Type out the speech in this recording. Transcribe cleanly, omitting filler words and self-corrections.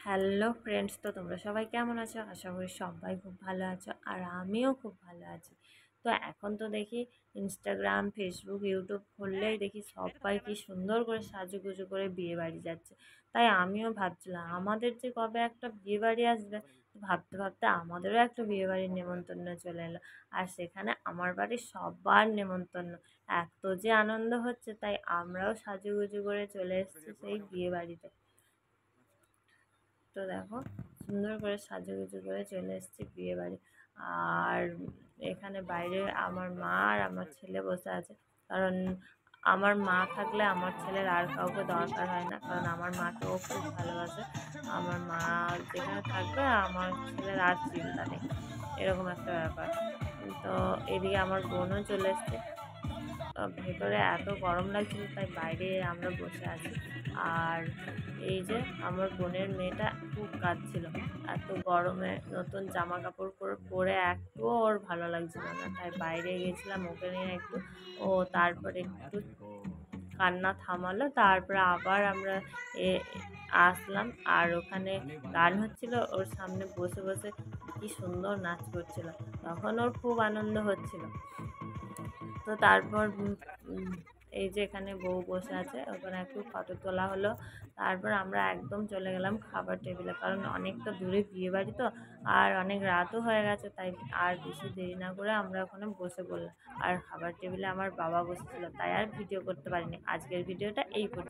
Hello friends, তো তোমরা সবাই কেমন আছো? আশা করি সবাই খুব ভালো আছো, আর আমিও খুব ভালো আছি। তো এখন তো দেখি ইনস্টাগ্রাম, ফেসবুক, ইউটিউব খুললেই দেখি সবাই কি সুন্দর করে সাজুগুজু করে বিয়ে বাড়ি যাচ্ছে। তাই আমিও ভাবছিলাম আমাদের যে কবে একটা বিয়ে বাড়ি আসবে। তো ভাবতে ভাবতে আমাদেরও একটা বিয়ে বাড়ির নেমন্তন্ন চলে এলো, আর সেখানে আমার বাড়ির সবার নেমন্তন্ন। এত যে আনন্দ হচ্ছে, তাই আমরাও সাজুগুজু করে চলে এসেছি সেই বিয়ে বাড়িতে। তো দেখো, সুন্দর করে সাজুগুজু করে চলে এসেছি বিয়ে বাড়ি। আর এখানে বাইরে আমার মা আর আমার ছেলে বসে আছে, কারণ আমার মা থাকলে আমার ছেলের আর কাউকে দরকার হয় না, কারণ আমার মাকে ও খুব ভালোবাসে। আমার মা যেখানে থাকবে আমার ছেলের আর চিন্তা নেই, এরকম একটা ব্যাপার। তো এদিকে আমার বোনও চলে এসছে। ভেতরে এত গরম লাগছিল, তাই বাইরে আমরা বসে আছি। আর এই যে আমার বোনের মেয়েটা খুব কাঁদছিল, এত গরমে নতুন জামা কাপড় পরে একটুও ওর ভালো লাগছিল না, তাই বাইরে গেছিলাম ওকে নিয়ে একটু। ও তারপরে একটু কান্না থামালো, তারপরে আবার আমরা এ আসলাম। আর ওখানে গান হচ্ছিল, ওর সামনে বসে বসে কি সুন্দর নাচ করছিল, তখন ওর খুব আনন্দ হচ্ছিল। তো তারপর এই যে এখানে বউ বসে আছে, ওখানে একটু ফটো তোলা হলো। তারপর আমরা একদম চলে গেলাম খাবার টেবিলে, কারণ অনেকটা দূরে বিয়ে বাড়ি তো, আর অনেক রাতও হয়ে গেছে, তাই আর বেশি দেরি না করে আমরা ওখানে বসে পড়লাম। আর খাবার টেবিলে আমার বাবা বসেছিল, তাই আর ভিডিও করতে পারিনি। আজকের ভিডিওটা এই পর্যন্ত।